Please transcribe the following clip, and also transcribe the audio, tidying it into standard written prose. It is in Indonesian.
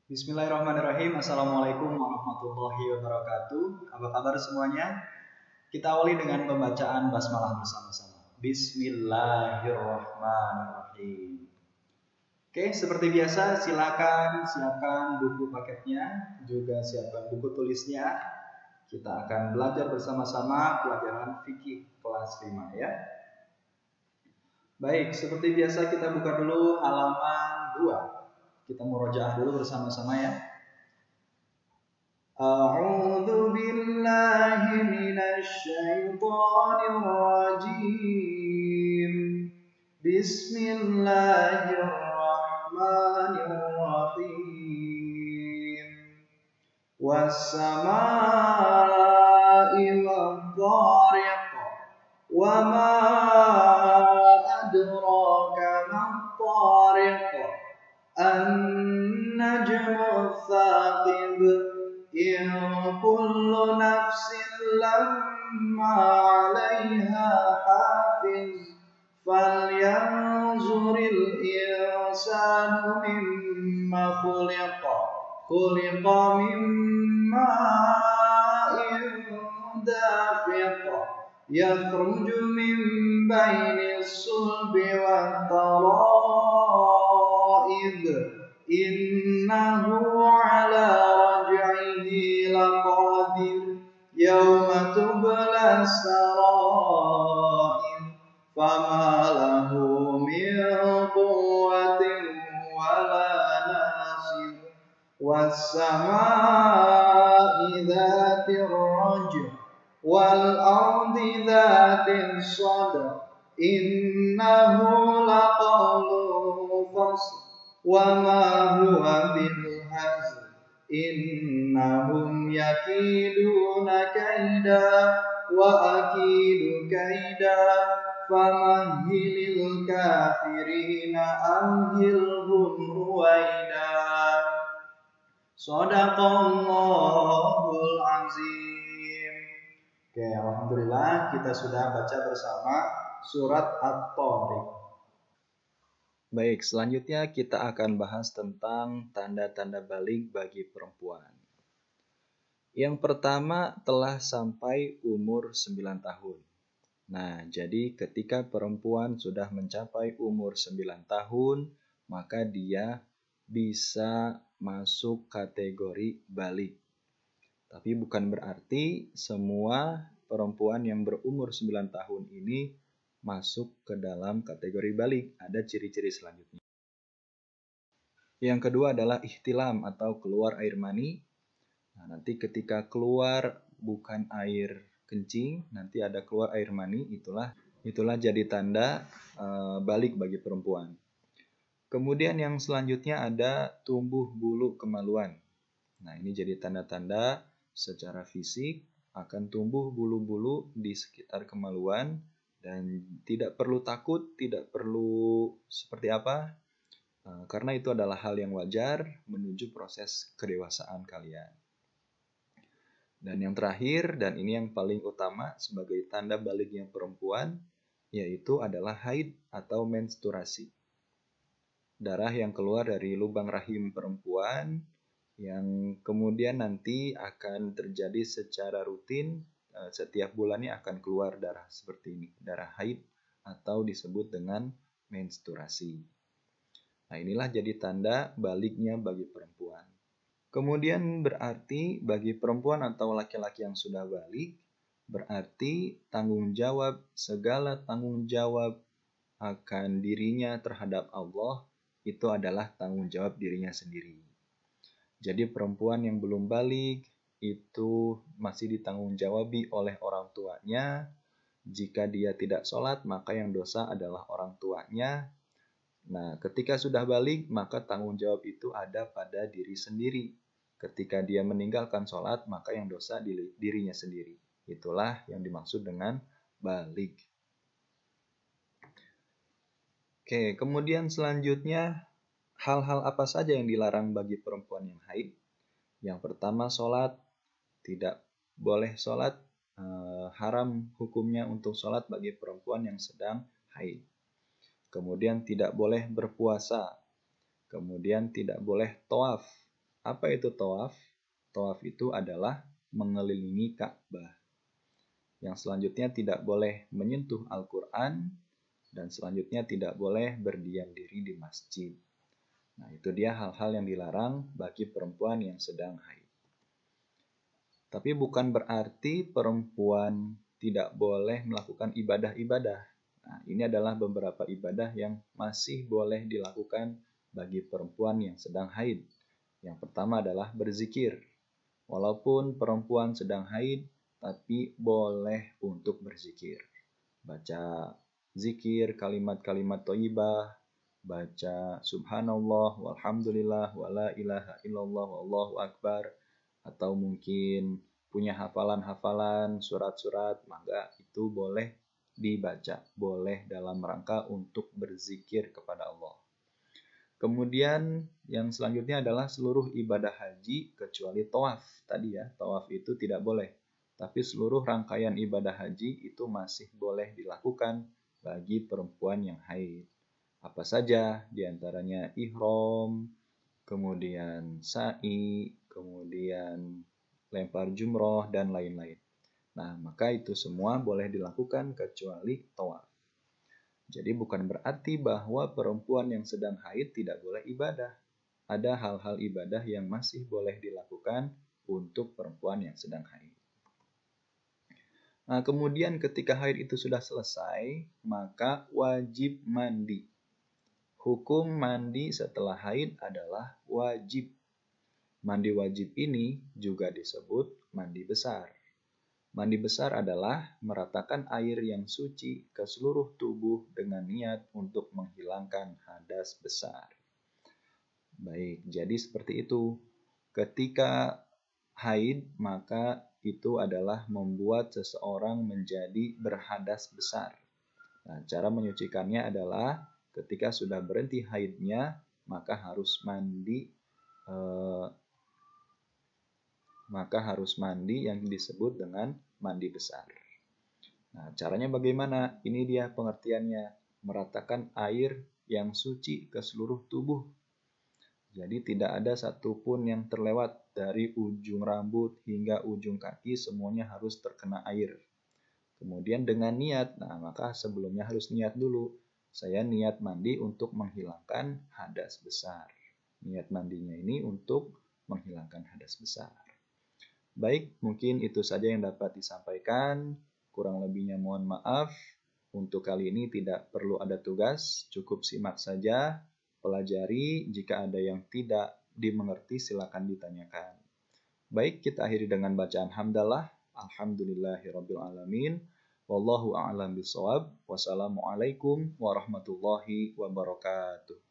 Bismillahirrahmanirrahim. Assalamualaikum warahmatullahi wabarakatuh. Apa kabar semuanya? Kita awali dengan pembacaan basmalah bersama-sama. Bismillahirrahmanirrahim. Oke, seperti biasa silakan siapkan buku paketnya, juga siapkan buku tulisnya. Kita akan belajar bersama-sama pelajaran fikih kelas 5 ya. Baik, seperti biasa kita buka dulu halaman 2. Kita murojaah dulu bersama-sama ya. A'udzu billahi minasy syaithanir rajim. Bismillahirrahmanirrahim. Was-samaa'i wadh-dhariq. Wa ma adraka mat-thariq. An-najmu ats-tsaqib. In kullu nafsin lamma 'alaiha hafiz. Falyanzuril insanu mimma khuliqa. Khuliqa min ma'in dafiq. Yakhruju min bainis sulbi wat-tara'ib. Innahu 'ala raj'ihi laqadir. Yawma tubla as-sara'ir. Fama lahu min quwwatin wala nasir. Was-samaa'i dzatir raj'i wal ardi dzatis sadq. Innahu laqawlun fasl. Wa ma huwa bil hazl. Innahum yakiduna kaida wa akidu kaida. Famahhilil kafirina amhilhum ruwaida. Shadaqallahul azim. Oke, alhamdulillah kita sudah baca bersama surat At-Thariq. Baik, selanjutnya kita akan bahas tentang tanda-tanda balik bagi perempuan. Yang pertama telah sampai umur 9 tahun. Nah, jadi ketika perempuan sudah mencapai umur 9 tahun, maka dia bisa masuk kategori balik. Tapi bukan berarti semua perempuan yang berumur 9 tahun ini masuk ke dalam kategori balik. Ada ciri-ciri selanjutnya. Yang kedua adalah ihtilam atau keluar air mani. Nah, nanti ketika keluar bukan air kencing, nanti ada keluar air mani, itulah jadi tanda balik bagi perempuan. Kemudian yang selanjutnya ada tumbuh bulu kemaluan. Nah, ini jadi tanda-tanda secara fisik akan tumbuh bulu-bulu di sekitar kemaluan dan tidak perlu takut, tidak perlu seperti apa, karena itu adalah hal yang wajar menuju proses kedewasaan kalian. Dan yang terakhir, dan ini yang paling utama sebagai tanda baliknya perempuan, yaitu adalah haid atau menstruasi. Darah yang keluar dari lubang rahim perempuan, yang kemudian nanti akan terjadi secara rutin, setiap bulannya akan keluar darah seperti ini, darah haid atau disebut dengan menstruasi. Nah, inilah jadi tanda baliknya bagi perempuan. Kemudian berarti bagi perempuan atau laki-laki yang sudah balik, berarti segala tanggung jawab akan dirinya terhadap Allah itu adalah tanggung jawab dirinya sendiri. Jadi perempuan yang belum balik itu masih ditanggung jawabi oleh orang tuanya. Jika dia tidak sholat, maka yang dosa adalah orang tuanya. Nah, ketika sudah balik, maka tanggung jawab itu ada pada diri sendiri. Ketika dia meninggalkan sholat, maka yang dosa dirinya sendiri. Itulah yang dimaksud dengan balik. Oke, kemudian selanjutnya, hal-hal apa saja yang dilarang bagi perempuan yang haid? Yang pertama, sholat. Tidak boleh sholat. Haram hukumnya untuk sholat bagi perempuan yang sedang haid. Kemudian tidak boleh berpuasa. Kemudian tidak boleh tawaf Apa itu tawaf? Tawaf itu adalah mengelilingi Ka'bah. Yang selanjutnya tidak boleh menyentuh Al-Quran, dan selanjutnya tidak boleh berdiam diri di masjid. Nah, itu dia hal-hal yang dilarang bagi perempuan yang sedang haid. Tapi bukan berarti perempuan tidak boleh melakukan ibadah-ibadah. Nah, ini adalah beberapa ibadah yang masih boleh dilakukan bagi perempuan yang sedang haid. Yang pertama adalah berzikir. Walaupun perempuan sedang haid, tapi boleh untuk berzikir. Baca zikir, kalimat-kalimat thayyibah, baca subhanallah, walhamdulillah, wala ilaha illallah, wallahu akbar, atau mungkin punya hafalan-hafalan, surat-surat, maka itu boleh dibaca, boleh dalam rangka untuk berzikir kepada Allah. Kemudian yang selanjutnya adalah seluruh ibadah haji kecuali tawaf. Tadi ya, tawaf itu tidak boleh. Tapi seluruh rangkaian ibadah haji itu masih boleh dilakukan bagi perempuan yang haid. Apa saja? Di antaranya ihram, kemudian sa'i, kemudian lempar jumroh, dan lain-lain. Nah, maka itu semua boleh dilakukan kecuali tawaf. Jadi bukan berarti bahwa perempuan yang sedang haid tidak boleh ibadah. Ada hal-hal ibadah yang masih boleh dilakukan untuk perempuan yang sedang haid. Nah, kemudian ketika haid itu sudah selesai, maka wajib mandi. Hukum mandi setelah haid adalah wajib. Mandi wajib ini juga disebut mandi besar. Mandi besar adalah meratakan air yang suci ke seluruh tubuh dengan niat untuk menghilangkan hadas besar. Baik, jadi seperti itu. Ketika haid, maka itu adalah membuat seseorang menjadi berhadas besar. Nah, cara menyucikannya adalah ketika sudah berhenti haidnya, maka harus mandi yang disebut dengan mandi besar. Nah, caranya bagaimana? Ini dia pengertiannya. Meratakan air yang suci ke seluruh tubuh. Jadi tidak ada satupun yang terlewat dari ujung rambut hingga ujung kaki, semuanya harus terkena air. Kemudian dengan niat, nah maka sebelumnya harus niat dulu. Saya niat mandi untuk menghilangkan hadas besar. Niat mandinya ini untuk menghilangkan hadas besar. Baik, mungkin itu saja yang dapat disampaikan. Kurang lebihnya mohon maaf. Untuk kali ini tidak perlu ada tugas, cukup simak saja, pelajari. Jika ada yang tidak dimengerti, silakan ditanyakan. Baik, kita akhiri dengan bacaan hamdalah. Alhamdulillahirabbil alamin. Wallahu a'lam bishawab. Wassalamualaikum warahmatullahi wabarakatuh.